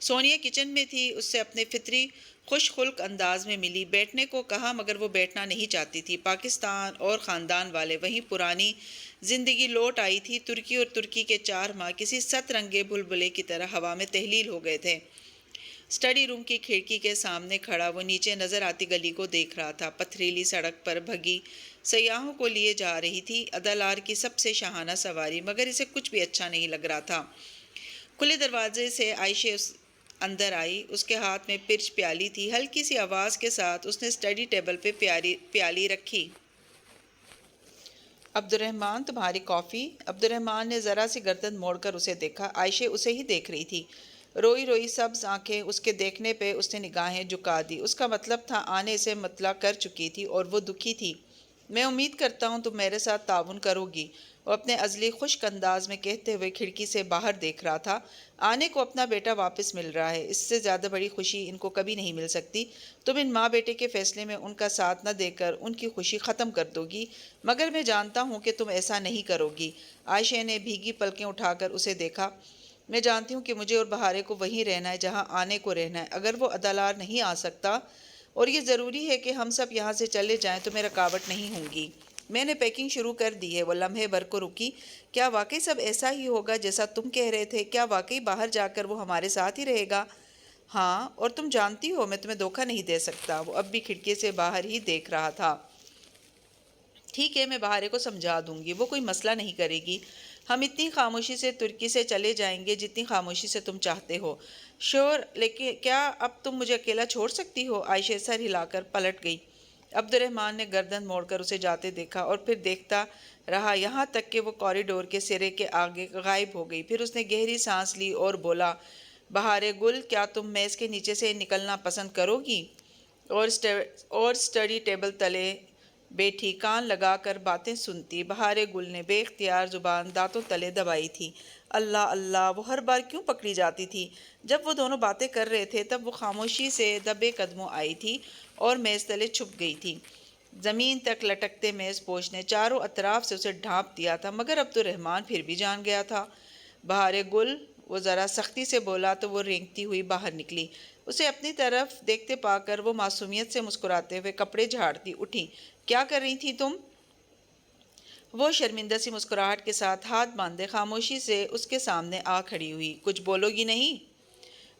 Sonia kitchen میں تھی، اس سے اپنے فطری خوش خلق انداز میں ملی، بیٹھنے کو کہا مگر وہ بیٹھنا نہیں چاہتی تھی۔ پاکستان اور خاندان والے، وہیں پرانی زندگی لوٹ آئی تھی۔ ترکی اور ترکی کے 4 ماہ کسی ست رنگے بلبلے کی طرح ہوا میں تحلیل ہو گئے تھے۔ اسٹڈی روم کی کھڑکی کے سامنے کھڑا وہ نیچے نظر آتی گلی کو دیکھ رہا تھا۔ پتھریلی سڑک پر بھگی سیاحوں کو لیے جا رہی تھی ادالار کی سب سے شاہانہ سواری، مگر اسے کچھ بھی اچھا نہیں لگ رہا تھا۔ کھلے دروازے سے عائشہ اندر آئی، اس کے ہاتھ میں پرچ پیالی تھی۔ ہلکی سی آواز کے ساتھ اس نے اسٹڈی ٹیبل پہ پیالی رکھی۔ عبدالرحمن تمہاری کافی؟ عبدالرحمن نے ذرا سی گردن موڑ کر اسے دیکھا۔ عائشہ اسے ہی دیکھ رہی تھی۔ روئی روئی سبز آنکھیں اس کے دیکھنے پہ اس نے نگاہیں جھکا دی۔ اس کا مطلب تھا آنے سے مطلع کر چکی تھی اور وہ دکھی تھی۔ میں امید کرتا ہوں تم میرے ساتھ تعاون کرو گی، وہ اپنے ازلی خشک انداز میں کہتے ہوئے کھڑکی سے باہر دیکھ رہا تھا۔ آنے کو اپنا بیٹا واپس مل رہا ہے، اس سے زیادہ بڑی خوشی ان کو کبھی نہیں مل سکتی۔ تم ان ماں بیٹے کے فیصلے میں ان کا ساتھ نہ دے کر ان کی خوشی ختم کر دو گی، مگر میں جانتا ہوں کہ تم ایسا نہیں کرو گی۔ عائشہ نے بھیگی پلکیں اٹھا کر اسے دیکھا۔ میں جانتی ہوں کہ مجھے اور بہارے کو وہیں رہنا ہے جہاں آنے کو رہنا ہے۔ اگر وہ ادالار نہیں آ سکتا اور یہ ضروری ہے کہ ہم سب یہاں سے چلے جائیں تو میں رکاوٹ نہیں ہوں گی۔ میں نے پیکنگ شروع کر دی ہے۔ وہ لمحے بھر کو رکی۔ کیا واقعی سب ایسا ہی ہوگا جیسا تم کہہ رہے تھے؟ کیا واقعی باہر جا کر وہ ہمارے ساتھ ہی رہے گا؟ ہاں، اور تم جانتی ہو میں تمہیں دھوکہ نہیں دے سکتا۔ وہ اب بھی کھڑکی سے باہر ہی دیکھ رہا تھا۔ ٹھیک ہے، میں بہارے کو سمجھا دوں گی، وہ کوئی مسئلہ نہیں کرے گی۔ ہم اتنی خاموشی سے ترکی سے چلے جائیں گے جتنی خاموشی سے تم چاہتے ہو۔ شور، لیکن کیا اب تم مجھے اکیلا چھوڑ سکتی ہو؟ عائشہ سر ہلا کر پلٹ گئی۔ عبدالرحمن نے گردن موڑ کر اسے جاتے دیکھا اور پھر دیکھتا رہا یہاں تک کہ وہ کوریڈور کے سرے کے آگے غائب ہو گئی۔ پھر اس نے گہری سانس لی اور بولا، بہارے گل، کیا تم میز کے نیچے سے نکلنا پسند کرو گی؟ اور اسٹڈی ٹیبل تلے بیٹھی کان لگا کر باتیں سنتی۔ بہارے گل نے بے اختیار زبان دانتوں تلے دبائی تھی۔ اللہ اللہ، وہ ہر بار کیوں پکڑی جاتی تھی؟ جب وہ دونوں باتیں کر رہے تھے تب وہ خاموشی سے دبے قدموں آئی تھی اور میز تلے چھپ گئی تھی۔ زمین تک لٹکتے میز پوش نے چاروں اطراف سے اسے ڈھانپ دیا تھا، مگر عبدالرحمن پھر بھی جان گیا تھا۔ بہارے گل، وہ ذرا سختی سے بولا تو وہ رینگتی ہوئی باہر نکلی۔ اسے اپنی طرف دیکھتے پا کر وہ معصومیت سے مسکراتے ہوئے کپڑے جھاڑتی اٹھی۔ کیا کر رہی تھی تم؟ وہ شرمندہ سی مسکراہٹ کے ساتھ ہاتھ باندھے خاموشی سے اس کے سامنے آ کھڑی ہوئی۔ کچھ بولو گی نہیں؟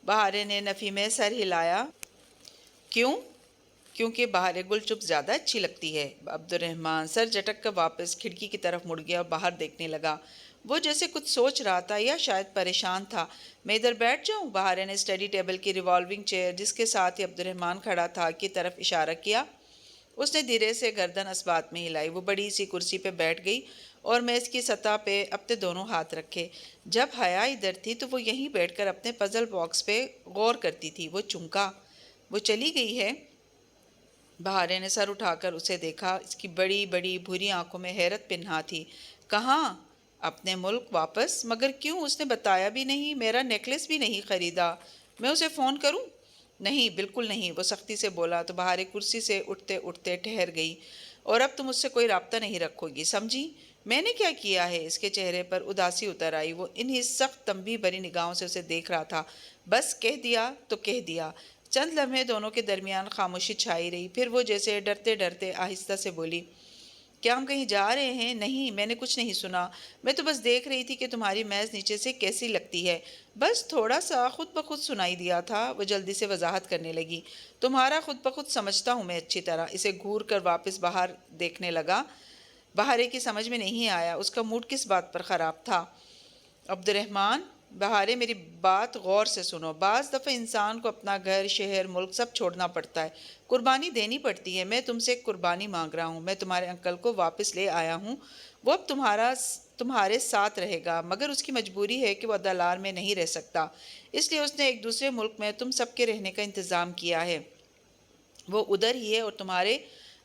بہارے نے نفی میں سر ہلایا۔ کیوں؟ کیونکہ بہارے گل چپ زیادہ اچھی لگتی ہے۔ عبدالرحمن سر جھٹک کر واپس کھڑکی کی طرف مڑ گیا اور باہر دیکھنے لگا۔ وہ جیسے کچھ سوچ رہا تھا یا شاید پریشان تھا۔ میں ادھر بیٹھ جاؤں؟ بہارے نے اسٹڈی ٹیبل کی ریوالونگ چیئر جس کے ساتھ ہی عبدالرحمن کھڑا تھا کی طرف اشارہ کیا۔ اس نے دھیرے سے گردن اس بات میں ہلائی۔ وہ بڑی سی کرسی پہ بیٹھ گئی اور میز کی سطح پہ اپنے دونوں ہاتھ رکھے۔ جب حیا ادھر تھی تو وہ یہیں بیٹھ کر اپنے پزل باکس پہ غور کرتی تھی۔ وہ چونکا۔ وہ چلی گئی ہے؟ بہارے نے سر اٹھا کر اسے دیکھا۔ اس کی بڑی بڑی بھوری آنکھوں میں حیرت پنہاں تھی۔ کہاں؟ اپنے ملک واپس؟ مگر کیوں؟ اس نے بتایا بھی نہیں، میرا نیکلس بھی نہیں خریدا۔ میں اسے فون کروں؟ نہیں، بالکل نہیں، وہ سختی سے بولا تو بہارے کرسی سے اٹھتے اٹھتے ٹھہر گئی۔ اور اب تم اس سے کوئی رابطہ نہیں رکھو گی، سمجھی؟ میں نے کیا کیا ہے؟ اس کے چہرے پر اداسی اتر آئی۔ وہ انہی سخت تنبیہ بھری نگاہوں سے اسے دیکھ رہا تھا۔ بس کہہ دیا تو کہہ دیا۔ چند لمحے دونوں کے درمیان خاموشی چھائی رہی، پھر وہ جیسے ڈرتے ڈرتے آہستہ سے بولی، کیا ہم کہیں جا رہے ہیں؟ نہیں، میں نے کچھ نہیں سنا، میں تو بس دیکھ رہی تھی کہ تمہاری میز نیچے سے کیسی لگتی ہے، بس تھوڑا سا خود بخود سنائی دیا تھا۔ وہ جلدی سے وضاحت کرنے لگی، تمہارا خود بخود سمجھتا ہوں میں اچھی طرح۔ اسے گھور کر واپس باہر دیکھنے لگا۔ بہارے کی سمجھ میں نہیں آیا اس کا موڈ کس بات پر خراب تھا۔ عبدالرحمن، بہارے میری بات غور سے سنو، بعض دفعہ انسان کو اپنا گھر، شہر، ملک سب چھوڑنا پڑتا ہے، قربانی دینی پڑتی ہے۔ میں تم سے ایک قربانی مانگ رہا ہوں، میں تمہارے انکل کو واپس لے آیا ہوں، وہ اب تمہارے ساتھ رہے گا، مگر اس کی مجبوری ہے کہ وہ ادالار میں نہیں رہ سکتا، اس لیے اس نے ایک دوسرے ملک میں تم سب کے رہنے کا انتظام کیا ہے۔ وہ ادھر ہی ہے اور تمہارے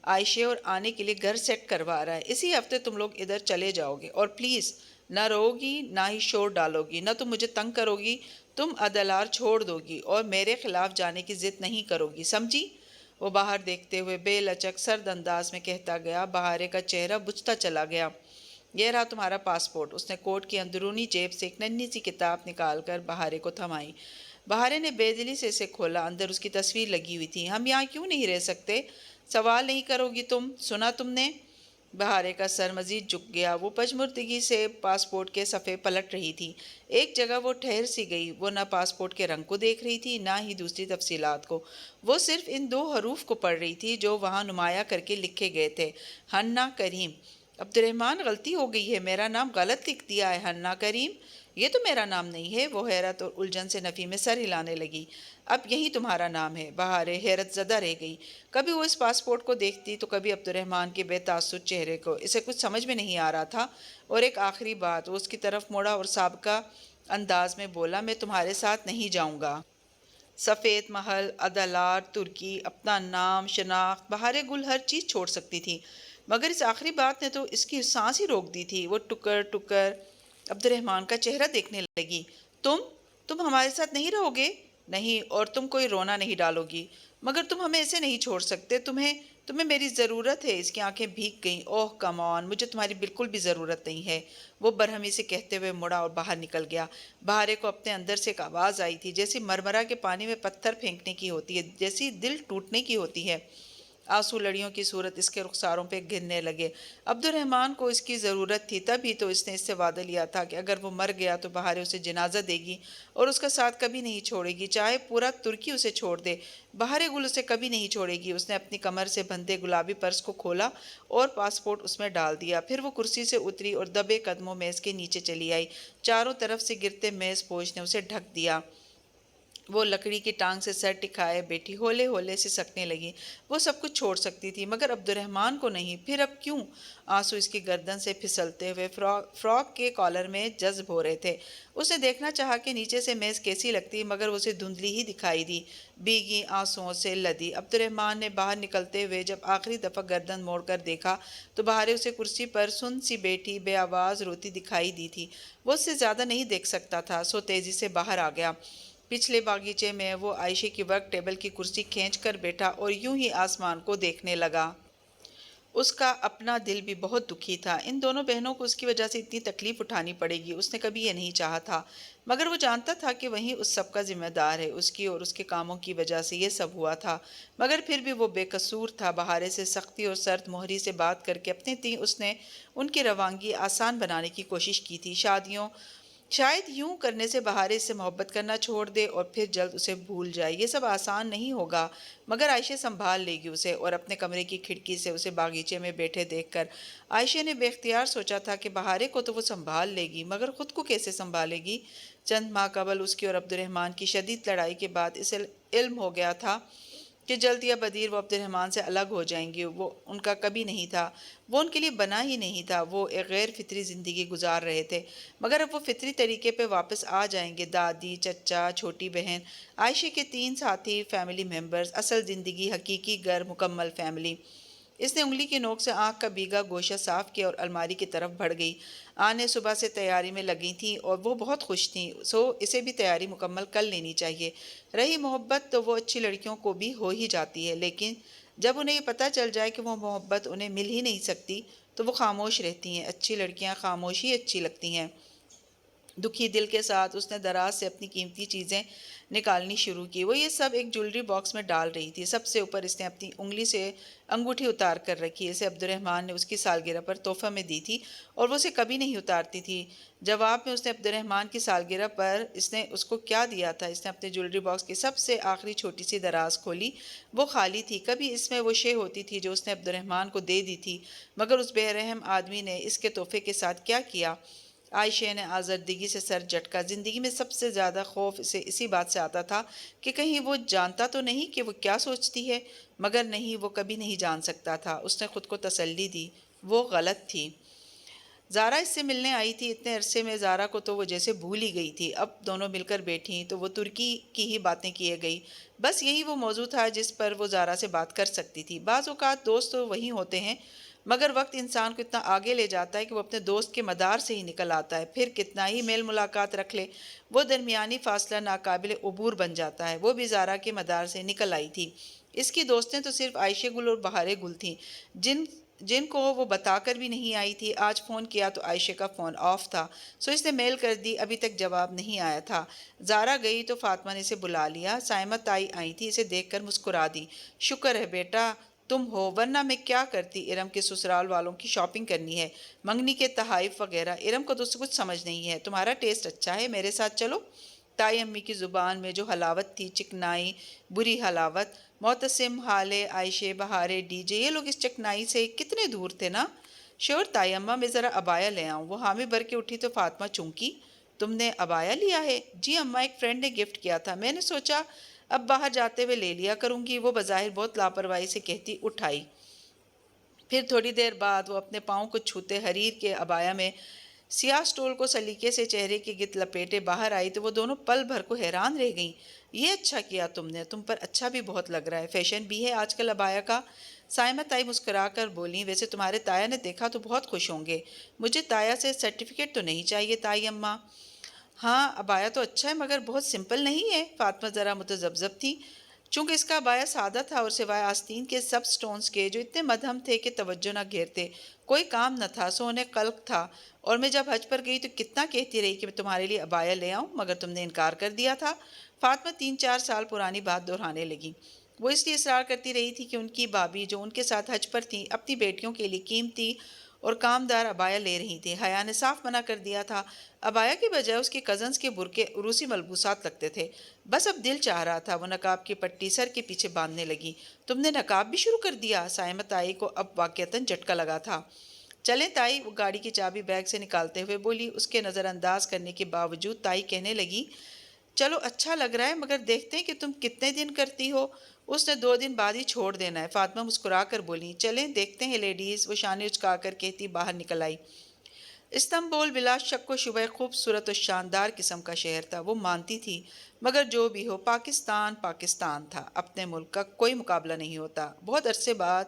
عائشہ اور آنے کے لیے گھر سیٹ کروا رہا ہے۔ اسی ہفتے تم لوگ ادھر چلے جاؤ گے، اور پلیز نہ رو گی نہ ہی شور ڈالو گی، نہ تم مجھے تنگ کرو گی، تم ادالار چھوڑ دو گی اور میرے خلاف جانے کی ضد نہیں کرو گی، سمجھی؟ وہ باہر دیکھتے ہوئے بے لچک سرد انداز میں کہتا گیا۔ بہارے کا چہرہ بجھتا چلا گیا۔ یہ رہا تمہارا پاسپورٹ۔ اس نے کوٹ کی اندرونی جیب سے ایک ننھی سی کتاب نکال کر بہارے کو تھمائی۔ بہارے نے بے دلی سے اسے کھولا، اندر اس کی تصویر لگی ہوئی تھی۔ ہم یہاں کیوں نہیں رہ سکتے؟ سوال نہیں کرو گی تم؟ سنا تم نے؟ بہارے کا سر مزید جھک گیا۔ وہ پشمردگی سے پاسپورٹ کے صفحے پلٹ رہی تھی۔ ایک جگہ وہ ٹھہر سی گئی۔ وہ نہ پاسپورٹ کے رنگ کو دیکھ رہی تھی، نہ ہی دوسری تفصیلات کو۔ وہ صرف ان 2 حروف کو پڑھ رہی تھی جو وہاں نمایاں کر کے لکھے گئے تھے، حنا کریم۔ عبد الرحمن، غلطی ہو گئی ہے، میرا نام غلط لکھ دیا ہے۔ حنا کریم؟ یہ تو میرا نام نہیں ہے۔ وہ حیرت اور الجھن سے نفی میں سر ہلانے لگی۔ اب یہی تمہارا نام ہے؟ بہارے حیرت زدہ رہ گئی۔ کبھی وہ اس پاسپورٹ کو دیکھتی تو کبھی عبد الرحمن کے بے تاثر چہرے کو۔ اسے کچھ سمجھ میں نہیں آ رہا تھا۔ اور ایک آخری بات، وہ اس کی طرف مڑا اور سابقہ انداز میں بولا، میں تمہارے ساتھ نہیں جاؤں گا۔ سفید محل، عدالت، ترکی، اپنا نام، شناخت، بہارے گل ہر چیز چھوڑ سکتی تھی، مگر اس آخری بات نے تو اس کی سانس ہی روک دی تھی۔ وہ ٹکر ٹکر عبد الرحمن کا چہرہ دیکھنے لگی۔ تم ہمارے ساتھ نہیں رہو گے؟ نہیں، اور تم کوئی رونا نہیں ڈالو گی؟ مگر تم ہمیں ایسے نہیں چھوڑ سکتے، تمہیں میری ضرورت ہے۔ اس کی آنکھیں بھیگ گئیں۔ اوہ کم آن، مجھے تمہاری بالکل بھی ضرورت نہیں ہے۔ وہ برہمی سے کہتے ہوئے مڑا اور باہر نکل گیا۔ بہارے کو اپنے اندر سے ایک آواز آئی تھی، جیسی مرمرا کے پانی میں پتھر پھینکنے کی ہوتی ہے، جیسی دل ٹوٹنے کی ہوتی ہے۔ آنسو لڑیوں کی صورت اس کے رخساروں پہ گرنے لگے۔ عبد الرحمن کو اس کی ضرورت تھی، تب ہی تو اس نے اس سے وعدہ لیا تھا کہ اگر وہ مر گیا تو بہارے اسے جنازہ دے گی اور اس کا ساتھ کبھی نہیں چھوڑے گی، چاہے پورا ترکی اسے چھوڑ دے۔ بہارے گل اسے کبھی نہیں چھوڑے گی۔ اس نے اپنی کمر سے بندھے گلابی پرس کو کھولا اور پاسپورٹ اس میں ڈال دیا۔ پھر وہ کرسی سے اتری اور دبے قدموں میز کے نیچے چلی آئی۔ چاروں طرف سے گرتے میز پوش نے اسے ڈھک دیا۔ وہ لکڑی کی ٹانگ سے سر ٹکائے بیٹھی ہولے ہولے سے سکنے لگی۔ وہ سب کچھ چھوڑ سکتی تھی، مگر عبد الرحمن کو نہیں۔ پھر اب کیوں؟ آنسو اس کی گردن سے پھسلتے ہوئے فراک کے کالر میں جذب ہو رہے تھے۔ اس نے دیکھنا چاہا کہ نیچے سے میز کیسی لگتی، مگر اسے دھندلی ہی دکھائی دی، بھیگی آنسوؤں سے لدی۔ عبد الرحمن نے باہر نکلتے ہوئے جب آخری دفعہ گردن موڑ کر دیکھا تو بہارے اسے کرسی پر سن سی بیٹھی بے آواز روتی دکھائی دی تھی۔ وہ اس سے زیادہ نہیں دیکھ سکتا تھا، سو تیزی سے باہر آ گیا۔ پچھلے باغیچے میں وہ عائشہ کی ورک ٹیبل کی کرسی کھینچ کر بیٹھا اور یوں ہی آسمان کو دیکھنے لگا۔ اس کا اپنا دل بھی بہت دکھی تھا۔ ان دونوں بہنوں کو اس کی وجہ سے اتنی تکلیف اٹھانی پڑے گی، اس نے کبھی یہ نہیں چاہا تھا، مگر وہ جانتا تھا کہ وہی اس سب کا ذمہ دار ہے۔ اس کی اور اس کے کاموں کی وجہ سے یہ سب ہوا تھا، مگر پھر بھی وہ بے قصور تھا۔ بہارے سے سختی اور سرد مہری سے بات کر کے اپنے تئیں اس نے ان کی روانگی آسان بنانے کی کوشش کی تھی۔ شاید یوں کرنے سے بہارے اس سے محبت کرنا چھوڑ دے اور پھر جلد اسے بھول جائے۔ یہ سب آسان نہیں ہوگا، مگر عائشہ سنبھال لے گی اسے۔ اور اپنے کمرے کی کھڑکی سے اسے باغیچے میں بیٹھے دیکھ کر عائشہ نے بے اختیار سوچا تھا کہ بہارے کو تو وہ سنبھال لے گی، مگر خود کو کیسے سنبھالے گی؟ چند ماہ قبل اس کی اور عبد الرحمن کی شدید لڑائی کے بعد اسے علم ہو گیا تھا کہ جلد یا بدیر وہ عبد الرحمن سے الگ ہو جائیں گی۔ وہ ان کا کبھی نہیں تھا، وہ ان کے لیے بنا ہی نہیں تھا۔ وہ ایک غیر فطری زندگی گزار رہے تھے، مگر اب وہ فطری طریقے پہ واپس آ جائیں گے۔ دادی، چچا، چھوٹی بہن، عائشہ کے 3 ساتھی، فیملی ممبرز، اصل زندگی، حقیقی گھر، مکمل فیملی۔ اس نے انگلی کی نوک سے آنکھ کا بھیگا گوشہ صاف کیا اور الماری کی طرف بڑھ گئی۔ آنے صبح سے تیاری میں لگی تھیں اور وہ بہت خوش تھیں، سو اسے بھی تیاری مکمل کر لینی چاہیے۔ رہی محبت تو وہ اچھی لڑکیوں کو بھی ہو ہی جاتی ہے، لیکن جب انہیں یہ پتہ چل جائے کہ وہ محبت انہیں مل ہی نہیں سکتی تو وہ خاموش رہتی ہیں۔ اچھی لڑکیاں خاموش ہی اچھی لگتی ہیں۔ دکھی دل کے ساتھ اس نے دراز سے اپنی قیمتی چیزیں نکالنی شروع کی۔ وہ یہ سب ایک جولری باکس میں ڈال رہی تھی۔ سب سے اوپر اس نے اپنی انگلی سے انگوٹھی اتار کر رکھی۔ اسے عبد الرحمن نے اس کی سالگرہ پر تحفہ میں دی تھی اور وہ اسے کبھی نہیں اتارتی تھی۔ جواب میں اس نے عبد الرحمن کی سالگرہ پر اس نے اس کو کیا دیا تھا؟ اس نے اپنے جولری باکس کی سب سے آخری چھوٹی سی دراز کھولی۔ وہ خالی تھی۔ کبھی اس میں وہ شے ہوتی تھی جو اس نے عبد الرحمن کو دے دی تھی، مگر اس بے رحم آدمی نے اس کے تحفے کے ساتھ کیا کیا؟ عائشہ نے آزردگی سے سر جھٹکا۔ زندگی میں سب سے زیادہ خوف اسے اسی بات سے آتا تھا کہ کہیں وہ جانتا تو نہیں کہ وہ کیا سوچتی ہے، مگر نہیں، وہ کبھی نہیں جان سکتا تھا۔ اس نے خود کو تسلی دی، وہ غلط تھی۔ زارا اس سے ملنے آئی تھی۔ اتنے عرصے میں زارا کو تو وہ جیسے بھول ہی گئی تھی۔ اب دونوں مل کر بیٹھیں تو وہ ترکی کی ہی باتیں کیے گئی۔ بس یہی وہ موضوع تھا جس پر وہ زارا سے بات کر سکتی تھی۔ بعض اوقات دوست تو وہی ہوتے ہیں، مگر وقت انسان کو اتنا آگے لے جاتا ہے کہ وہ اپنے دوست کے مدار سے ہی نکل آتا ہے، پھر کتنا ہی میل ملاقات رکھ لے، وہ درمیانی فاصلہ ناقابل عبور بن جاتا ہے۔ وہ بھی زارا کے مدار سے نکل آئی تھی۔ اس کی دوستیں تو صرف عائشہ گل اور بہارے گل تھیں، جن جن کو وہ بتا کر بھی نہیں آئی تھی۔ آج فون کیا تو عائشہ کا فون آف تھا، سو اس نے میل کر دی، ابھی تک جواب نہیں آیا تھا۔ زارا گئی تو فاطمہ نے اسے بلا لیا۔ سائمہ تائی آئی تھی، اسے دیکھ کر مسکرا دی۔ شکر ہے بیٹا تم ہو، ورنہ میں کیا کرتی۔ ارم کے سسرال والوں کی شاپنگ کرنی ہے، منگنی کے تحائف وغیرہ۔ ارم کو تو کچھ سمجھ نہیں ہے، تمہارا ٹیسٹ اچھا ہے، میرے ساتھ چلو۔ تائی امی کی زبان میں جو حلاوت تھی، چکنائی، بری حلاوت۔ معتصم، حالے، عائشہ، بہارے، ڈی جے، یہ لوگ اس چکنائی سے کتنے دور تھے نا۔ شور تائی اماں میں ذرا عبایا لے آؤں۔ وہ حامی بھر کے اٹھی تو فاطمہ چونکی۔ تم نے عبایا لیا ہے؟ جی اماں، ایک فرینڈ نے گفٹ کیا تھا، میں نے سوچا اب باہر جاتے ہوئے لے لیا کروں گی۔ وہ بظاہر بہت لاپرواہی سے کہتی اٹھائی۔ پھر تھوڑی دیر بعد وہ اپنے پاؤں کو چھوتے حریر کے عبایا میں سیاہ سٹول کو سلیقے سے چہرے کے گرد لپیٹے باہر آئی تو وہ دونوں پل بھر کو حیران رہ گئیں۔ یہ اچھا کیا تم نے، تم پر اچھا بھی بہت لگ رہا ہے، فیشن بھی ہے آج کل عبایا کا۔ سائمہ تائی مسکرا کر بولیں، ویسے تمہارے تایا نے دیکھا تو بہت خوش ہوں گے۔ مجھے تایا سے سرٹیفکیٹ تو نہیں چاہیے تائی اماں۔ ہاں عبایا تو اچھا ہے مگر بہت سمپل نہیں ہے۔ فاطمہ ذرا متذبذب تھی، چونکہ اس کا عبایا سادہ تھا اور سوائے آستین کے سب سٹونز کے جو اتنے مدھم تھے کہ توجہ نہ گھیرتے کوئی کام نہ تھا، سونے قلق تھا۔ اور میں جب حج پر گئی تو کتنا کہتی رہی کہ میں تمہارے لیے عبایا لے آؤں، مگر تم نے انکار کر دیا تھا۔ فاطمہ 3-4 سال پرانی بات دہرانے لگی۔ وہ اس لیے اصرار کرتی رہی تھی کہ ان کی بھابھی جو ان کے ساتھ حج پر تھیں اپنی بیٹیوں کے لیے قیمتی اور کامدار عبایا لے رہی تھی۔ حیا نے صاف منع کر دیا تھا، عبایا کی بجائے اس کے کزنز کے برقعے عروسی ملبوسات لگتے تھے۔ بس اب دل چاہ رہا تھا۔ وہ نقاب کی پٹی سر کے پیچھے باندھنے لگی۔ تم نے نقاب بھی شروع کر دیا؟ سائمہ تائی کو اب واقعتاً جھٹکا لگا تھا۔ چلیں تائی، وہ گاڑی کی چابی بیگ سے نکالتے ہوئے بولی۔ اس کے نظر انداز کرنے کے باوجود تائی کہنے لگی، چلو اچھا لگ رہا ہے مگر دیکھتے ہیں کہ تم کتنے دن کرتی ہو۔ اس نے 2 دن بعد ہی چھوڑ دینا ہے۔ فاطمہ مسکرا کر بولی، چلیں دیکھتے ہیں لیڈیز۔ وہ شانے اچکا کر کہتی باہر نکل آئی۔ استنبول بلا شک و شبہ خوبصورت و شاندار قسم کا شہر تھا، وہ مانتی تھی، مگر جو بھی ہو پاکستان پاکستان تھا، اپنے ملک کا کوئی مقابلہ نہیں ہوتا۔ بہت عرصے بعد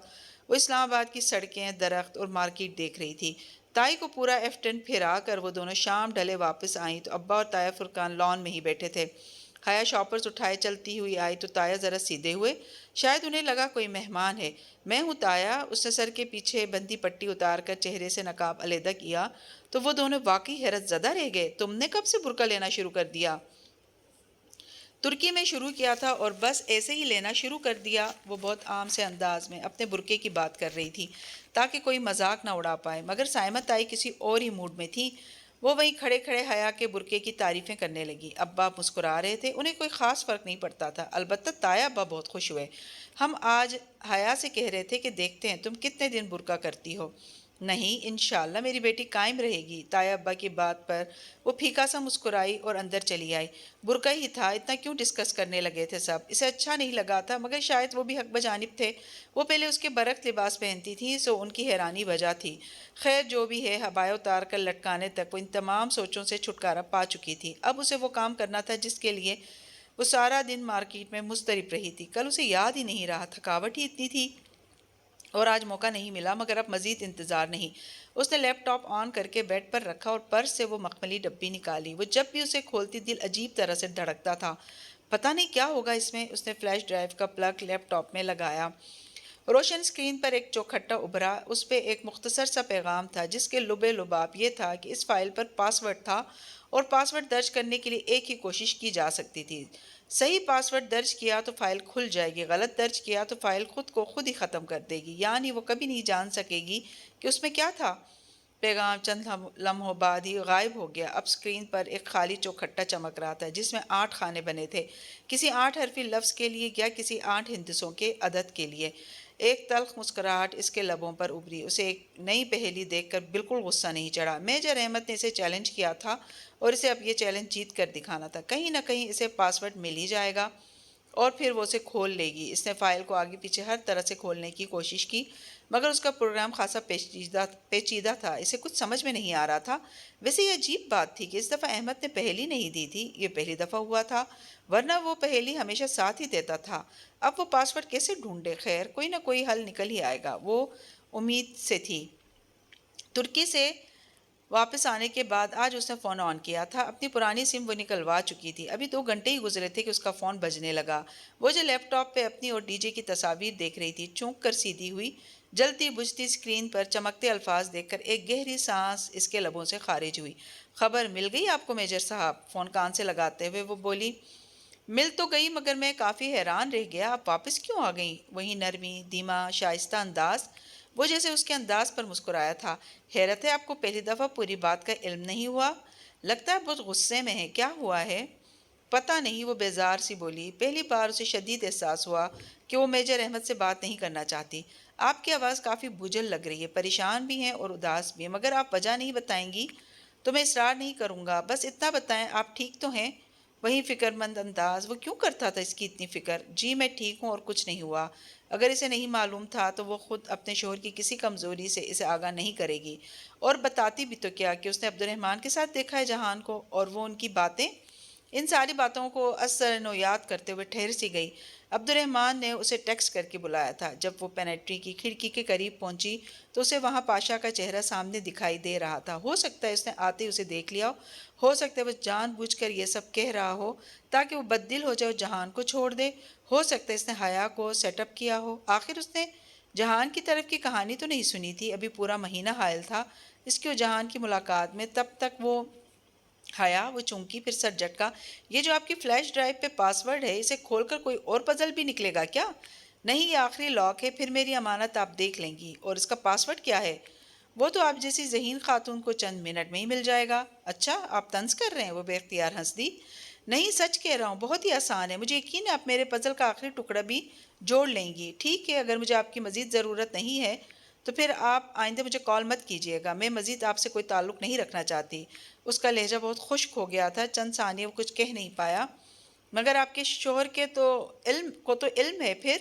وہ اسلام آباد کی سڑکیں، درخت اور مارکیٹ دیکھ رہی تھی۔ تائی کو پورا ایف10 پھرا کر وہ دونوں شام ڈھلے واپس آئیں تو ابا اور تایا فرقان لان میں ہی بیٹھے تھے۔ حیا شاپرز اٹھائے چلتی ہوئی آئی تو تایا ذرا سیدھے ہوئے، شاید انہیں لگا کوئی مہمان ہے۔ میں ہوں تایا۔ اس نے سر کے پیچھے بندھی پٹی اتار کر چہرے سے نقاب علیحدہ کیا تو وہ دونوں واقعی حیرت زدہ رہ گئے۔ تم نے کب سے برقع لینا شروع کر دیا؟ ترکی میں شروع کیا تھا اور بس ایسے ہی لینا شروع کر دیا۔ وہ بہت عام سے انداز میں اپنے برقعے کی بات کر رہی تھی تاکہ کوئی مذاق نہ اڑا پائے، مگر سائمہ تائی کسی اور ہی موڈ میں تھی۔ وہ وہیں کھڑے کھڑے حیا کے برقعے کی تعریفیں کرنے لگی۔ ابا مسکرا رہے تھے، انہیں کوئی خاص فرق نہیں پڑتا تھا، البتہ تایا ابا بہت خوش ہوئے۔ ہم آج حیا سے کہہ رہے تھے کہ دیکھتے ہیں تم کتنے دن برقع کرتی ہو۔ نہیں، انشاءاللہ میری بیٹی قائم رہے گی۔ تایا ابا کی بات پر وہ پھیکا سا مسکرائی اور اندر چلی آئی۔ برقع ہی تھا، اتنا کیوں ڈسکس کرنے لگے تھے سب؟ اسے اچھا نہیں لگا تھا، مگر شاید وہ بھی حق بجانب تھے۔ وہ پہلے اس کے برعکس لباس پہنتی تھی، سو ان کی حیرانی وجہ تھی۔ خیر جو بھی ہے، عبایا اتار کر لٹکانے تک وہ ان تمام سوچوں سے چھٹکارا پا چکی تھی۔ اب اسے وہ کام کرنا تھا جس کے لیے وہ سارا دن مارکیٹ میں مضطرب رہی تھی۔ کل اسے یاد ہی نہیں رہا، تھکاوٹ ہی اتنی تھی اور آج موقع نہیں ملا، مگر اب مزید انتظار نہیں۔ اس نے لیپ ٹاپ آن کر کے بیڈ پر رکھا اور پرس سے وہ مخملی ڈبی نکالی۔ وہ جب بھی اسے کھولتی دل عجیب طرح سے دھڑکتا تھا، پتہ نہیں کیا ہوگا اس میں۔ اس نے فلیش ڈرائیو کا پلگ لیپ ٹاپ میں لگایا۔ روشن اسکرین پر ایک چوکھٹا ابھرا، اس پہ ایک مختصر سا پیغام تھا جس کے لب لباب یہ تھا کہ اس فائل پر پاس ورڈ تھا اور پاس ورڈ درج کرنے کے لیے ایک ہی کوشش کی جا سکتی تھی۔ صحیح پاس ورڈ درج کیا تو فائل کھل جائے گی، غلط درج کیا تو فائل خود کو خود ہی ختم کر دے گی، یعنی وہ کبھی نہیں جان سکے گی کہ اس میں کیا تھا۔ پیغام چند لمحوں بعد ہی غائب ہو گیا۔ اب اسکرین پر ایک خالی چوکھٹا چمک رہا تھا جس میں 8 خانے بنے تھے، کسی 8 حرفی لفظ کے لیے یا کسی 8 ہندسوں کے عدد کے لیے۔ ایک تلخ مسکراہٹ اس کے لبوں پر ابھری۔ اسے ایک نئی پہیلی دیکھ کر بالکل غصہ نہیں چڑھا۔ میجر احمد نے اسے چیلنج کیا تھا اور اسے اب یہ چیلنج جیت کر دکھانا تھا۔ کہیں نہ کہیں اسے پاس ورڈ مل ہی جائے گا اور پھر وہ اسے کھول لے گی۔ اس نے فائل کو آگے پیچھے ہر طرح سے کھولنے کی کوشش کی، مگر اس کا پروگرام خاصا پیچیدہ تھا، اسے کچھ سمجھ میں نہیں آ رہا تھا۔ ویسے یہ عجیب بات تھی کہ اس دفعہ احمد نے پہیلی نہیں دی تھی، یہ پہلی دفعہ ہوا تھا، ورنہ وہ پہیلی ہمیشہ ساتھ ہی دیتا تھا۔ اب وہ پاس ورڈ کیسے ڈھونڈے؟ خیر کوئی نہ کوئی حل نکل ہی آئے گا، وہ امید سے تھی۔ ترکی سے واپس آنے کے بعد آج اس نے فون آن کیا تھا۔ اپنی پرانی سم وہ نکلوا چکی تھی، ابھی 2 گھنٹے ہی گزرے تھے کہ اس کا فون بجنے لگا۔ وہ جو لیپ ٹاپ پہ اپنی اور ڈی جے کی تصاویر دیکھ رہی تھی، چونک کر سیدھی ہوئی۔ جلتی بجھتی اسکرین پر چمکتے الفاظ دیکھ کر ایک گہری سانس اس کے لبوں سے خارج ہوئی۔ خبر مل گئی آپ کو میجر صاحب؟ فون کان سے لگاتے ہوئے وہ بولی۔ مل تو گئی مگر میں کافی حیران رہ گیا، آپ واپس کیوں آ گئیں؟ وہی نرمی، دھیما، شائستہ انداز، وہ جیسے اس کے انداز پر مسکرایا تھا۔ حیرت ہے آپ کو پہلی دفعہ پوری بات کا علم نہیں ہوا؟ لگتا ہے بہت غصے میں ہے، کیا ہوا ہے؟ پتہ نہیں، وہ بیزار سی بولی۔ پہلی بار اسے شدید احساس ہوا کہ وہ میجر احمد سے بات نہیں کرنا چاہتی۔ آپ کی آواز کافی بجھل لگ رہی ہے، پریشان بھی ہیں اور اداس بھی ہیں، مگر آپ وجہ نہیں بتائیں گی تو میں اصرار نہیں کروں گا، بس اتنا بتائیں آپ ٹھیک تو ہیں؟ وہی فکر مند انداز، وہ کیوں کرتا تھا اس کی اتنی فکر؟ جی میں ٹھیک ہوں اور کچھ نہیں ہوا۔ اگر اسے نہیں معلوم تھا تو وہ خود اپنے شوہر کی کسی کمزوری سے اسے آگاہ نہیں کرے گی، اور بتاتی بھی تو کیا کہ اس نے عبد الرحمن کے ساتھ دیکھا ہے جہان کو، اور وہ ان کی باتیں۔ ان ساری باتوں کو اثر نو یاد کرتے ہوئے ٹھہر سی گئی۔ عبد الرحمن نے اسے ٹیکسٹ کر کے بلایا تھا۔ جب وہ پینٹری کی کھڑکی کے قریب پہنچی تو اسے وہاں پاشا کا چہرہ سامنے دکھائی دے رہا تھا۔ ہو سکتا ہے اس نے آتے ہی اسے دیکھ لیا ہو سکتا ہے وہ جان بوجھ کر یہ سب کہہ رہا ہو تاکہ وہ بددل ہو جائے اور جہان کو چھوڑ دے، ہو سکتا ہے اس نے حیا کو سیٹ اپ کیا ہو۔ آخر اس نے جہان کی طرف کی کہانی تو نہیں سنی تھی، ابھی پورا مہینہ حائل تھا اس کی اور جہان کی ملاقات میں، تب تک وہ حیا، وہ چونکی، پھر سر جھٹکا۔ یہ جو آپ کی فلیش ڈرائیو پہ پاس ورڈ ہے، اسے کھول کر کوئی اور پزل بھی نکلے گا کیا؟ نہیں، یہ آخری لاک ہے، پھر میری امانت آپ دیکھ لیں گی۔ اور اس کا پاس ورڈ کیا ہے؟ وہ تو آپ جیسی ذہین خاتون کو چند منٹ میں ہی مل جائے گا۔ اچھا، آپ طنز کر رہے ہیں؟ وہ بے اختیار ہنس دی۔ نہیں، سچ کہہ رہا ہوں، بہت ہی آسان ہے، مجھے یقین ہے آپ میرے پزل کا آخری ٹکڑا بھی جوڑ لیں گی۔ ٹھیک ہے، اگر مجھے آپ کی مزید ضرورت نہیں ہے تو پھر آپ آئندہ مجھے کال مت کیجیے گا، میں مزید آپ سے کوئی تعلق نہیں رکھنا چاہتی۔ اس کا لہجہ بہت خشک ہو گیا تھا، چند ثانیے وہ کچھ کہہ نہیں پایا۔ مگر آپ کے شوہر کے تو علم ہے پھر؟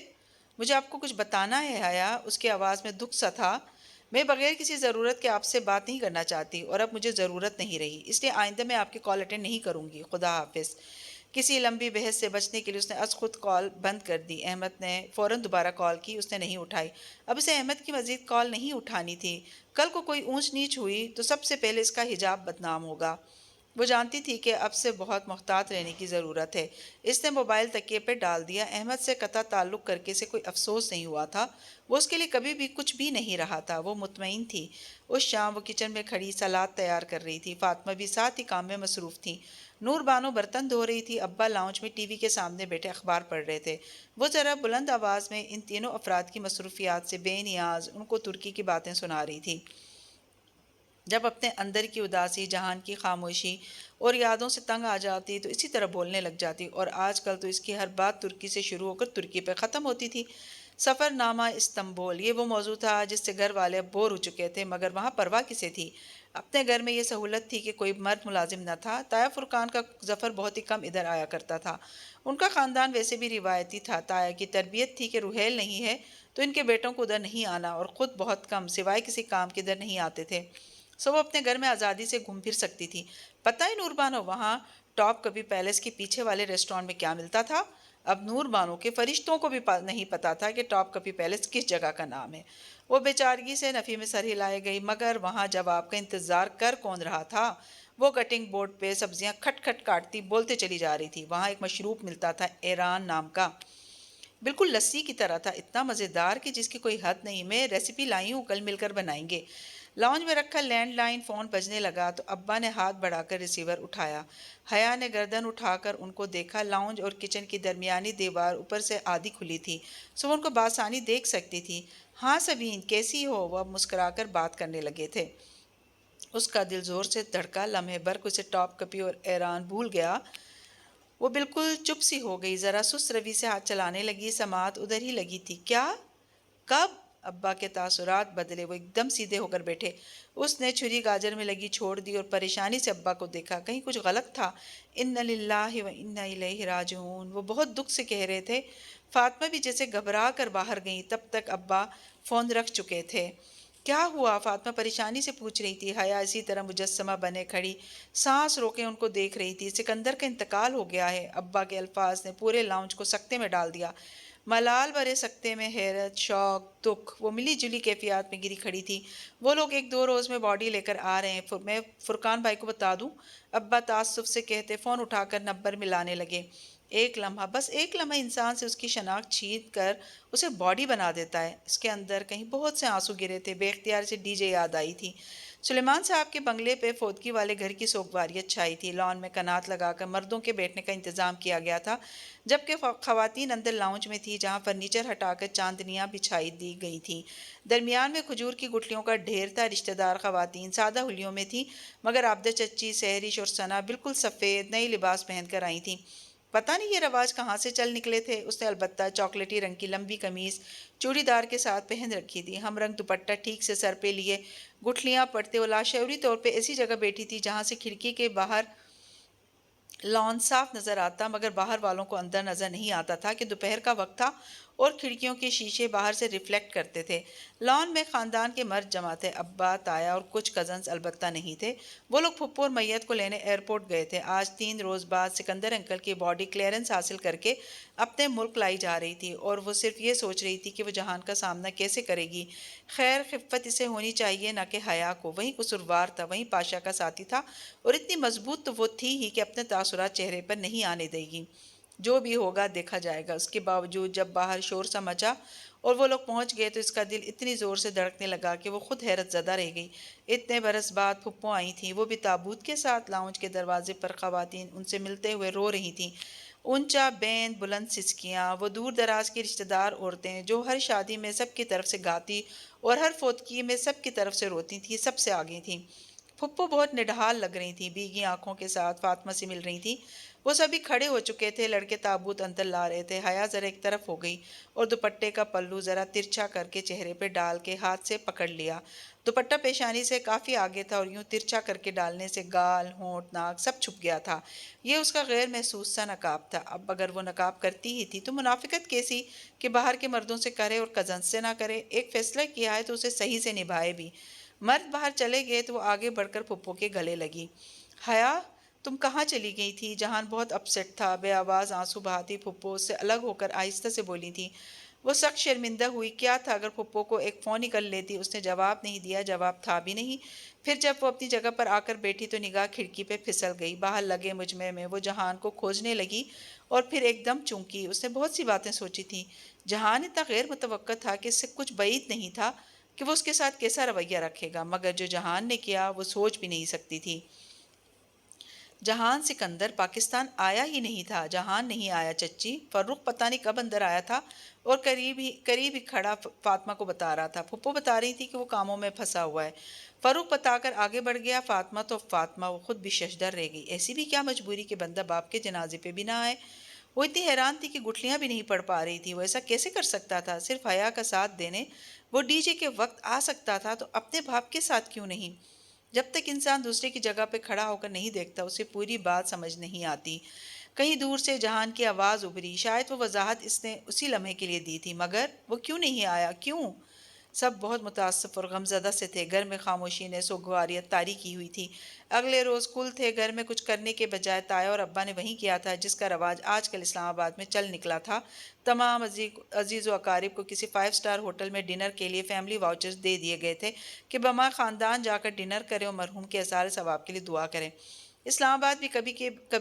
مجھے آپ کو کچھ بتانا ہے حیا، اس کی آواز میں دکھ سا تھا۔ میں بغیر کسی ضرورت کے آپ سے بات نہیں کرنا چاہتی، اور اب مجھے ضرورت نہیں رہی، اس لیے آئندہ میں آپ کی کال اٹینڈ نہیں کروں گی، خدا حافظ۔ کسی لمبی بحث سے بچنے کے لیے اس نے از خود کال بند کر دی۔ احمد نے فوراً دوبارہ کال کی، اس نے نہیں اٹھائی۔ اب اسے احمد کی مزید کال نہیں اٹھانی تھی، کل کو کوئی اونچ نیچ ہوئی تو سب سے پہلے اس کا حجاب بدنام ہوگا۔ وہ جانتی تھی کہ اب سے بہت محتاط رہنے کی ضرورت ہے۔ اس نے موبائل تکیے پہ ڈال دیا۔ احمد سے قطع تعلق کر کے اسے کوئی افسوس نہیں ہوا تھا، وہ اس کے لیے کبھی بھی کچھ بھی نہیں رہا تھا، وہ مطمئن تھی۔ اس شام وہ کچن میں کھڑی سلاد تیار کر رہی تھی، فاطمہ بھی ساتھ ہی کام میں مصروف تھیں۔ نور بانو برتن دھو رہی تھی، ابا لاؤنج میں ٹی وی کے سامنے بیٹھے اخبار پڑھ رہے تھے۔ وہ ذرا بلند آواز میں ان تینوں افراد کی مصروفیات سے بے نیاز ان کو ترکی کی باتیں سنا رہی تھی۔ جب اپنے اندر کی اداسی، جہان کی خاموشی اور یادوں سے تنگ آ جاتی تو اسی طرح بولنے لگ جاتی، اور آج کل تو اس کی ہر بات ترکی سے شروع ہو کر ترکی پہ ختم ہوتی تھی۔ سفر نامہ استنبول، یہ وہ موضوع تھا جس سے گھر والے اب بور ہو چکے تھے، مگر وہاں پرواہ کسے تھی؟ اپنے گھر میں یہ سہولت تھی کہ کوئی مرد ملازم نہ تھا۔ تایا فرقان کا ظفر بہت ہی کم ادھر آیا کرتا تھا۔ ان کا خاندان ویسے بھی روایتی تھا، تایا کی تربیت تھی کہ روحیل نہیں ہے تو ان کے بیٹوں کو ادھر نہیں آنا، اور خود بہت کم سوائے کسی کام کے ادھر نہیں آتے تھے، سو وہ اپنے گھر میں آزادی سے گھوم پھر سکتی تھی۔ پتہ ہے نور بانو، وہاں ٹاپ کپی پیلس کے پیچھے والے ریسٹورانٹ میں کیا ملتا تھا؟ اب نور بانو کے فرشتوں کو بھی نہیں پتا تھا کہ ٹاپ کپی پیلس کس جگہ کا نام ہے۔ وہ بیچارگی سے نفی میں سر ہلائے گئی، مگر وہاں جواب کا انتظار کر کون رہا تھا؟ وہ کٹنگ بورڈ پہ سبزیاں کھٹ کھٹ کاٹتی بولتے چلی جا رہی تھی۔ وہاں ایک مشروب ملتا تھا، ایران نام کا، بالکل لسی کی طرح تھا، اتنا مزیدار کہ جس کی کوئی حد نہیں۔ میں ریسیپی لائی ہوں، کل مل کر بنائیں گے۔ لاؤنج میں رکھا لینڈ لائن فون بجنے لگا تو ابا نے ہاتھ بڑھا کر ریسیور اٹھایا۔ حیا نے گردن اٹھا کر ان کو دیکھا۔ لاؤنج اور کچن کی درمیانی دیوار اوپر سے آدھی کھلی تھی، سو ان کو بآسانی دیکھ سکتی تھی۔ ہاں سبین، کیسی ہو؟ وہ اب مسکرا کر بات کرنے لگے تھے۔ اس کا دل زور سے دھڑکا، لمحے بھر کو اسے ٹاپ کپی اور ایران بھول گیا۔ وہ بالکل چپ سی ہو گئی، ذرا سست روی سے ہاتھ چلانے لگی، سماعت ادھر ہی لگی تھی۔ کیا؟ کب؟ ابا کے تاثرات بدلے، وہ ایک دم سیدھے ہو کر بیٹھے۔ اس نے چھری گاجر میں لگی چھوڑ دی اور پریشانی سے ابا کو دیکھا، کہیں کچھ غلط تھا؟ اِنَّ لِلَّهِ وَإِنَّا إِلَيْهِ راجعون، وہ بہت دکھ سے کہہ رہے تھے۔ فاطمہ بھی جیسے گھبرا کر باہر گئیں، تب تک ابا فون رکھ چکے تھے۔ کیا ہوا؟ فاطمہ پریشانی سے پوچھ رہی تھی۔ حیا اسی طرح مجسمہ بنے کھڑی، سانس روکے ان کو دیکھ رہی تھی۔ سکندر کا انتقال ہو گیا ہے، ابا کے الفاظ نے پورے لاؤنج کو سکتے میں ڈال دیا۔ ملال برے سکتے میں حیرت، شوق، دکھ، وہ ملی جلی کیفیات میں گری کھڑی تھی۔ وہ لوگ 1-2 روز میں باڈی لے کر آ رہے ہیں، میں فرقان بھائی کو بتا دوں؟ ابا تعصب سے کہتے فون اٹھا کر نمبر ملانے لگے۔ ایک لمحہ، بس ایک لمحہ انسان سے اس کی شناخت چھین کر اسے باڈی بنا دیتا ہے۔ اس کے اندر کہیں بہت سے آنسو گرے تھے، بے اختیار سے ڈی جے یاد آئی تھی۔ سلیمان صاحب کے بنگلے پہ فوتگی والے گھر کی سوگواریت چھائی تھی۔ لان میں کنات لگا کر مردوں کے بیٹھنے کا انتظام کیا گیا تھا، جبکہ خواتین اندر لاؤنج میں تھی، جہاں فرنیچر ہٹا کر چاندنیاں بچھائی دی گئی تھیں۔ درمیان میں کھجور کی گٹھلیوں کا ڈھیر تھا۔ رشتہ دار خواتین سادہ حلیوں میں تھیں، مگر عابدہ چچی، سہرش اور ثنا بالکل سفید نئی لباس پہن کر آئی تھیں۔ پتہ نہیں یہ رواج کہاں سے چل نکلے تھے۔ اس نے البتہ چاکلیٹی رنگ کی لمبی قمیص چوڑی دار کے ساتھ پہن رکھی تھی، ہم رنگ دوپٹہ ٹھیک سے سر پہ لیے گٹھلیاں پڑتے، وہ لاشعوری طور پہ ایسی جگہ بیٹھی تھی جہاں سے کھڑکی کے باہر لان صاف نظر آتا، مگر باہر والوں کو اندر نظر نہیں آتا تھا کہ دوپہر کا وقت تھا اور کھڑکیوں کے شیشے باہر سے ریفلیکٹ کرتے تھے۔ لان میں خاندان کے مرد جمع تھے، ابا، تایا اور کچھ کزنز البتہ نہیں تھے۔ وہ لوگ پھپھو اور میت کو لینے ایئرپورٹ گئے تھے۔ آج 3 روز بعد سکندر انکل کی باڈی کلیئرنس حاصل کر کے اپنے ملک لائی جا رہی تھی، اور وہ صرف یہ سوچ رہی تھی کہ وہ جہان کا سامنا کیسے کرے گی۔ خیر خفت اسے ہونی چاہیے، نہ کہ حیا کو۔ وہیں قصوروار تھا، وہیں پاشا کا ساتھی تھا، اور اتنی مضبوط تو وہ تھی ہی کہ اپنے تاثرات چہرے پر نہیں آنے دے گی۔ جو بھی ہوگا دیکھا جائے گا۔ اس کے باوجود جب باہر شور سا مچا اور وہ لوگ پہنچ گئے تو اس کا دل اتنی زور سے دھڑکنے لگا کہ وہ خود حیرت زدہ رہ گئی۔ اتنے برس بعد پھپھو آئی تھیں، وہ بھی تابوت کے ساتھ۔ لاؤنج کے دروازے پر خواتین ان سے ملتے ہوئے رو رہی تھیں، اونچا بین، بلند سسکیاں۔ وہ دور دراز کی رشتہ دار عورتیں جو ہر شادی میں سب کی طرف سے گاتی اور ہر فوتگی میں سب کی طرف سے روتی تھیں، سب سے آگے تھیں۔ پھپھو بہت نڈھال لگ رہی تھیں، بھیگی آنکھوں کے ساتھ فاطمہ سے مل رہی تھیں۔ وہ سبھی کھڑے ہو چکے تھے، لڑکے تابوت اندر لا رہے تھے۔ حیا ذرا ایک طرف ہو گئی اور دوپٹے کا پلو ذرا ترچھا کر کے چہرے پہ ڈال کے ہاتھ سے پکڑ لیا۔ دوپٹہ پیشانی سے کافی آگے تھا اور یوں ترچھا کر کے ڈالنے سے گال، ہونٹ، ناک سب چھپ گیا تھا۔ یہ اس کا غیر محسوس سا نقاب تھا۔ اب اگر وہ نقاب کرتی ہی تھی تو منافقت کیسی کہ باہر کے مردوں سے کرے اور کزنز سے نہ کرے؟ ایک فیصلہ کیا ہے تو اسے صحیح سے نبھائے بھی۔ مرد باہر چلے گئے تو وہ آگے بڑھ کر پھپھو کے گلے لگی۔ حیا، تم کہاں چلی گئی تھی؟ جہان بہت اپسیٹ تھا، بے آواز آنسو بہاتی پھپھو اس سے الگ ہو کر آہستہ سے بولی تھی۔ وہ سخت شرمندہ ہوئی۔ کیا تھا اگر پھپھو کو ایک فون ہی کر لیتی؟ اس نے جواب نہیں دیا، جواب تھا بھی نہیں۔ پھر جب وہ اپنی جگہ پر آ کر بیٹھی تو نگاہ کھڑکی پہ پھسل گئی۔ باہر لگے مجمع میں وہ جہان کو کھوجنے لگی اور پھر ایک دم چونکی۔ اس نے بہت سی باتیں سوچی تھیں۔ جہان اتنا غیر متوقع تھا کہ اس سے کچھ بعید نہیں تھا کہ وہ اس کے ساتھ کیسا رویہ رکھے گا، مگر جو جہان نے کیا وہ سوچ بھی نہیں سکتی تھی۔ جہان سکندر پاکستان آیا ہی نہیں تھا۔ جہان نہیں آیا چچی، فرخ پتہ نہیں کب اندر آیا تھا اور قریب ہی کھڑا فاطمہ کو بتا رہا تھا۔ پھپھو بتا رہی تھی کہ وہ کاموں میں پھنسا ہوا ہے۔ فرخ بتا کر آگے بڑھ گیا۔ فاطمہ وہ خود بھی ششدر رہ گئی۔ ایسی بھی کیا مجبوری کہ بندہ باپ کے جنازے پہ بھی نہ آئے؟ وہ اتنی حیران تھی کہ گٹھلیاں بھی نہیں پڑھ پا رہی تھی۔ وہ ایسا کیسے کر سکتا تھا؟ صرف حیا کا ساتھ دینے وہ ڈی جے کے وقت آ سکتا تھا تو اپنے باپ کے ساتھ کیوں نہیں؟ جب تک انسان دوسرے کی جگہ پہ کھڑا ہو کر نہیں دیکھتا اسے پوری بات سمجھ نہیں آتی۔ کہیں دور سے جہان کی آواز ابھری، شاید وہ وضاحت اس نے اسی لمحے کے لیے دی تھی، مگر وہ کیوں نہیں آیا؟ کیوں؟ سب بہت متاسف اور غمزدہ سے تھے۔ گھر میں خاموشی نے سوگواریت طاری کی ہوئی تھی۔ اگلے روز کل تھے۔ گھر میں کچھ کرنے کے بجائے تایا اور ابا نے وہی کیا تھا جس کا رواج آج کل اسلام آباد میں چل نکلا تھا۔ تمام عزیز و اقارب کو کسی 5 اسٹار ہوٹل میں ڈنر کے لیے فیملی واؤچرز دے دیے گئے تھے کہ بما خاندان جا کر ڈنر کریں اور مرحوم کے اثار ثواب کے لیے دعا کریں۔ اسلام آباد بھی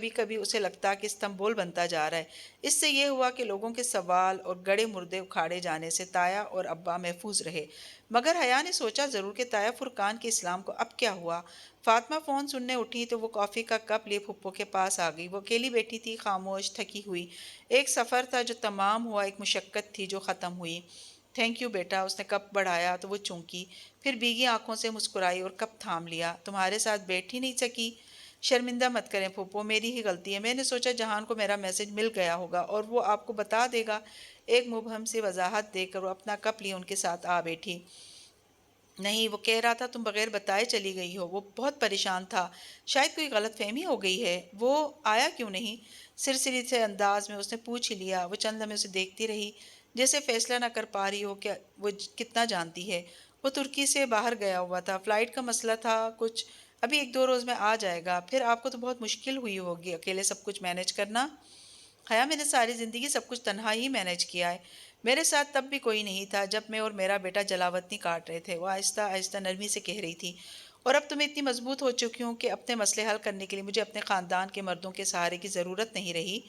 کبھی اسے لگتا کہ استنبول بنتا جا رہا ہے۔ اس سے یہ ہوا کہ لوگوں کے سوال اور گڑے مردے اکھاڑے جانے سے تایا اور ابا محفوظ رہے، مگر حیا نے سوچا ضرور کہ تایا فرقان کے اسلام کو اب کیا ہوا؟ فاطمہ فون سننے اٹھی تو وہ کافی کا کپ لیے پھپھو کے پاس آ گئی۔ وہ اکیلی بیٹھی تھی، خاموش، تھکی ہوئی۔ ایک سفر تھا جو تمام ہوا، ایک مشقت تھی جو ختم ہوئی۔ تھینک یو بیٹا۔ اس نے کپ بڑھایا تو وہ چونکی، پھر بھیگی آنکھوں سے مسکرائی اور کپ تھام لیا۔ تمہارے ساتھ بیٹھ ہی نہیں سکی؟ شرمندہ مت کریں پھپھو، میری ہی غلطی ہے۔ میں نے سوچا جہان کو میرا میسج مل گیا ہوگا اور وہ آپ کو بتا دے گا۔ ایک مبہم سی وضاحت دے کر وہ اپنا کپ لیے ان کے ساتھ آ بیٹھی۔ نہیں، وہ کہہ رہا تھا تم بغیر بتائے چلی گئی ہو۔ وہ بہت پریشان تھا، شاید کوئی غلط فہمی ہو گئی ہے۔ وہ آیا کیوں نہیں؟ سرسری سے انداز میں اس نے پوچھ ہی لیا۔ وہ چند لمحے اسے دیکھتی رہی، جیسے فیصلہ نہ کر پا رہی ہو کہ وہ کتنا جانتی ہے۔ وہ ترکی سے باہر گیا ہوا تھا، فلائٹ کا مسئلہ تھا کچھ، ابھی 1-2 روز میں آ جائے گا۔ پھر آپ کو تو بہت مشکل ہوئی ہوگی اکیلے سب کچھ مینج کرنا۔ حیا میں نے ساری زندگی سب کچھ تنہا ہی مینیج کیا ہے، میرے ساتھ تب بھی کوئی نہیں تھا جب میں اور میرا بیٹا جلاوطنی کاٹ رہے تھے، وہ آہستہ آہستہ نرمی سے کہہ رہی تھی۔ اور اب تو میں اتنی مضبوط ہو چکی ہوں کہ اپنے مسئلے حل کرنے کے لیے مجھے اپنے خاندان کے مردوں کے سہارے کی ضرورت نہیں رہی۔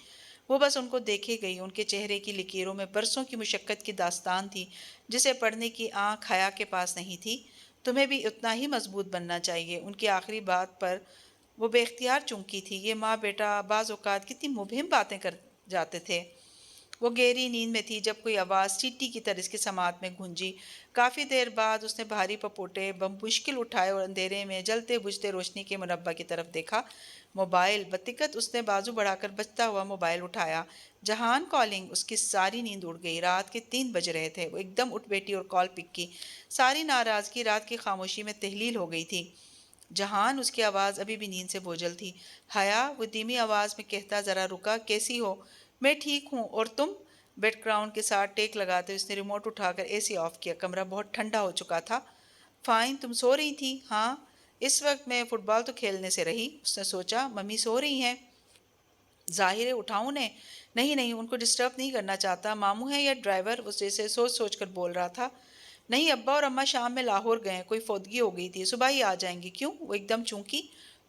وہ بس ان کو دیکھے گئی، ان کے چہرے کی لکیروں میں برسوں کی مشقت کی داستان تھی جسے پڑھنے کی آنکھ حیا کے پاس نہیں تھی۔ تمہیں بھی اتنا ہی مضبوط بننا چاہیے، ان کی آخری بات پر وہ بے اختیار چونکی تھی۔ یہ ماں بیٹا بعض اوقات کتنی مبہم باتیں کر جاتے تھے۔ وہ گہری نیند میں تھی جب کوئی آواز چیٹی کی طرح اس کی سماعت میں گونجی۔ کافی دیر بعد اس نے بھاری پپوٹے بمشکل اٹھائے اور اندھیرے میں جلتے بجھتے روشنی کے منبع کی طرف دیکھا۔ موبائل بتکت اس نے بازو بڑھا کر بجتا ہوا موبائل اٹھایا۔ جہان کالنگ۔ اس کی ساری نیند اڑ گئی۔ رات کے 3 بج رہے تھے۔ وہ ایک دم اٹھ بیٹھی اور کال پک کی۔ ساری ناراضگی رات کی خاموشی میں تحلیل ہو گئی تھی۔ جہان۔ اس کی آواز ابھی بھی نیند سے بوجھل تھی۔ حیا۔ وہ دھیمی آواز میں کہتا ذرا رکا۔ کیسی ہو؟ میں ٹھیک ہوں، اور تم؟ بیڈ گراؤنڈ کے ساتھ ٹیک لگاتے اس نے ریموٹ اٹھا کر اے سی آف کیا۔ کمرہ بہت ٹھنڈا ہو چکا تھا۔ فائن، تم سو رہی تھی؟ ہاں، اس وقت میں فٹ بال تو کھیلنے سے رہی۔ اس نے سوچا ممی سو رہی ہیں، ظاہر ہے اٹھاؤں انہیں؟ نہیں نہیں، ان کو ڈسٹرب نہیں کرنا چاہتا۔ ماموں ہے یا ڈرائیور؟ وہ جیسے سوچ سوچ کر بول رہا تھا۔ نہیں، ابا اور اماں شام میں لاہور گئے ہیں، کوئی فوتگی ہو گئی تھی، صبح ہی آ جائیں گی۔ کیوں؟ وہ ایک دم چونکی۔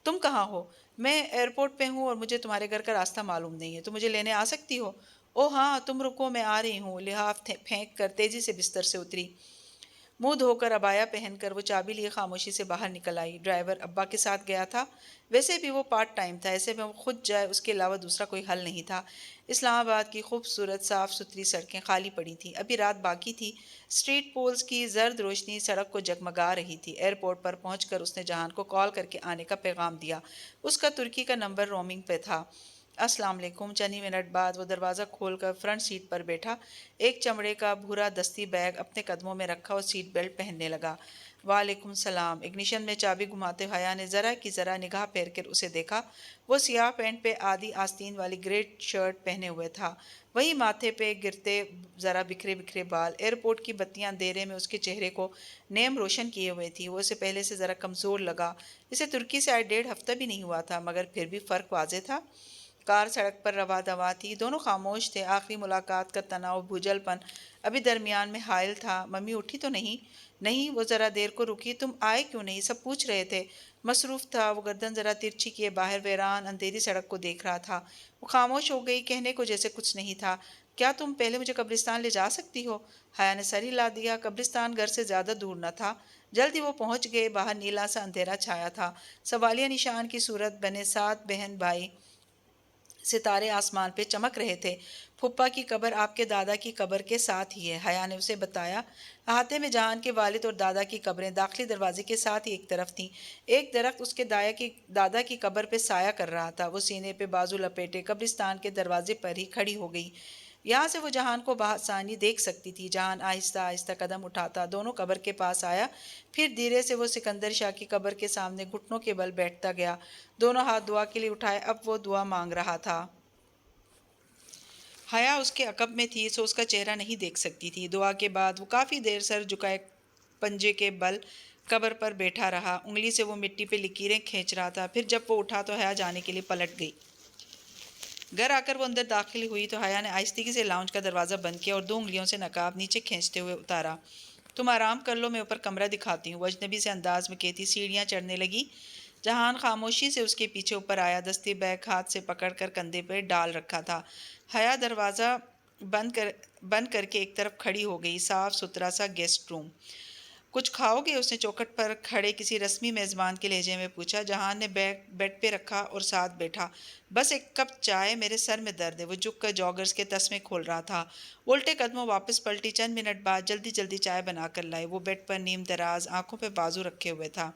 تم کہاں ہو؟ میں ایئرپورٹ پہ ہوں اور مجھے تمہارے گھر کا راستہ معلوم نہیں ہے، تم مجھے لینے آ سکتی ہو؟ او ہاں، تم رکو میں آ رہی ہوں۔ لحاف پھینک کر تیزی سے بستر سے اتری۔ منہ دھو کر عبایا پہن کر وہ چابی لیے خاموشی سے باہر نکل آئی۔ ڈرائیور ابا کے ساتھ گیا تھا۔ ویسے بھی وہ پارٹ ٹائم تھا، ایسے میں وہ خود جائے اس کے علاوہ دوسرا کوئی حل نہیں تھا۔ اسلام آباد کی خوبصورت صاف ستھری سڑکیں خالی پڑی تھیں، ابھی رات باقی تھی۔ اسٹریٹ پولز کی زرد روشنی سڑک کو جگمگا رہی تھی۔ ایئرپورٹ پر پہنچ کر اس نے جہان کو کال کر کے آنے کا پیغام دیا۔ اس کا ترکی کا نمبر رومنگ پہ تھا۔ السلام علیکم۔ چند ہی منٹ بعد وہ دروازہ کھول کر فرنٹ سیٹ پر بیٹھا، ایک چمڑے کا بھورا دستی بیگ اپنے قدموں میں رکھا اور سیٹ بیلٹ پہننے لگا۔ وعلیکم السلام۔ اگنیشن میں چابی گھماتے حیا نے ذرا کی ذرا نگاہ پھیر کر اسے دیکھا۔ وہ سیاہ پینٹ پہ آدھی آستین والی گرے شرٹ پہنے ہوئے تھا، وہی ماتھے پہ گرتے ذرا بکھرے بکھرے بال۔ ایئرپورٹ کی بتیاں اندھیرے میں اس کے چہرے کو نیم روشن کیے ہوئے تھی۔ وہ اسے پہلے سے ذرا کمزور لگا۔ اسے ترکی سے آئے 1.5 ہفتہ بھی نہیں ہوا تھا، مگر پھر بھی فرق واضح تھا۔ کار سڑک پر رواں دواں تھی، دونوں خاموش تھے۔ آخری ملاقات کا تناؤ بھوجل پن ابھی درمیان میں حائل تھا۔ ممی اٹھی تو نہیں؟ نہیں۔ وہ ذرا دیر کو رکی۔ تم آئے کیوں نہیں؟ سب پوچھ رہے تھے۔ مصروف تھا۔ وہ گردن ذرا ترچھی کیے باہر ویران اندھیری سڑک کو دیکھ رہا تھا۔ وہ خاموش ہو گئی، کہنے کو جیسے کچھ نہیں تھا۔ کیا تم پہلے مجھے قبرستان لے جا سکتی ہو؟ حیا نے سر ہلا دیا۔ قبرستان گھر سے زیادہ دور نہ تھا۔ جلد ہی وہ پہنچ گئے۔ باہر نیلا سا اندھیرا چھایا تھا، سوالیہ نشان کی صورت بنے 7 بہن بھائی ستارے آسمان پہ چمک رہے تھے۔ پھپھا کی قبر آپ کے دادا کی قبر کے ساتھ ہی ہے، حیا نے اسے بتایا۔ احاطے میں جہان کے والد اور دادا کی قبریں داخلی دروازے کے ساتھ ہی ایک طرف تھیں۔ ایک درخت اس کے دادا کی قبر پہ سایہ کر رہا تھا۔ وہ سینے پہ بازو لپیٹے قبرستان کے دروازے پر ہی کھڑی ہو گئی۔ یہاں سے وہ جہان کو بآسانی دیکھ سکتی تھی۔ جہان آہستہ آہستہ قدم اٹھاتا دونوں قبر کے پاس آیا، پھر دھیرے سے وہ سکندر شاہ کی قبر کے سامنے گھٹنوں کے بل بیٹھتا گیا۔ دونوں ہاتھ دعا کے لیے اٹھائے، اب وہ دعا مانگ رہا تھا۔ حیا اس کے عقب میں تھی، سو اس کا چہرہ نہیں دیکھ سکتی تھی۔ دعا کے بعد وہ کافی دیر سر جھکائے پنجے کے بل قبر پر بیٹھا رہا، انگلی سے وہ مٹی پہ لکیریں کھینچ رہا تھا۔ پھر جب وہ اٹھا تو حیا جانے کے لیے پلٹ گئی۔ گھر آ کر وہ اندر داخل ہوئی تو حیا نے آہستگی سے لاؤنج کا دروازہ بند کیا اور 2 انگلیوں سے نقاب نیچے کھینچتے ہوئے اتارا۔ تم آرام کر لو، میں اوپر کمرہ دکھاتی ہوں، وہ اجنبی سے انداز میں کہتی سیڑھیاں چڑھنے لگی۔ جہان خاموشی سے اس کے پیچھے اوپر آیا، دستی بیگ ہاتھ سے پکڑ کر کندھے پہ ڈال رکھا تھا۔ حیا دروازہ بند کر کے ایک طرف کھڑی ہو گئی۔ صاف ستھرا سا گیسٹ روم۔ کچھ کھاؤ گے؟ اس نے چوکھٹ پر کھڑے کسی رسمی میزبان کے لہجے میں پوچھا۔ جہان نے بیڈ پہ رکھا اور ساتھ بیٹھا۔ بس ایک کپ چائے، میرے سر میں درد ہے۔ وہ جھک کر جاگرز کے تسمے کھول رہا تھا۔ الٹے قدموں واپس پلٹی، چند منٹ بعد جلدی جلدی چائے بنا کر لائی۔ وہ بیڈ پر نیم دراز، آنکھوں پہ بازو رکھے ہوئے تھا۔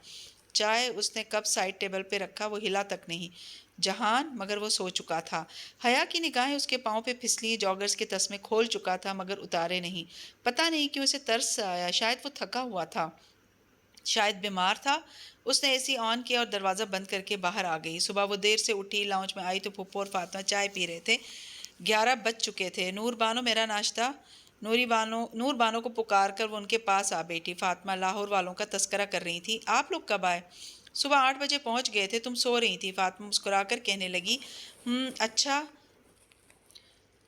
چائے اس نے کپ سائڈ ٹیبل پہ رکھا، وہ ہلا تک نہیں۔ جہان، مگر وہ سو چکا تھا۔ حیا کی نگاہیں اس کے پاؤں پہ پھسلی، جاگرز کے تسمے کھول چکا تھا مگر اتارے نہیں۔ پتہ نہیں کیوں اسے ترس آیا، شاید وہ تھکا ہوا تھا، شاید بیمار تھا۔ اس نے اے سی آن کیا اور دروازہ بند کر کے باہر آ گئی۔ صبح وہ دیر سے اٹھی، لاؤنج میں آئی تو پھپھو اور فاطمہ چائے پی رہے تھے۔ 11 بج چکے تھے۔ نور بانو میرا ناشتہ؟ نور بانو کو پکار کر وہ ان کے پاس آ بیٹھی۔ فاطمہ لاہور والوں کا تذکرہ کر رہی تھی۔ آپ لوگ کب آئے؟ صبح 8 بجے پہنچ گئے تھے، تم سو رہی تھی، فاطمہ مسکرا کر کہنے لگی۔ اچھا،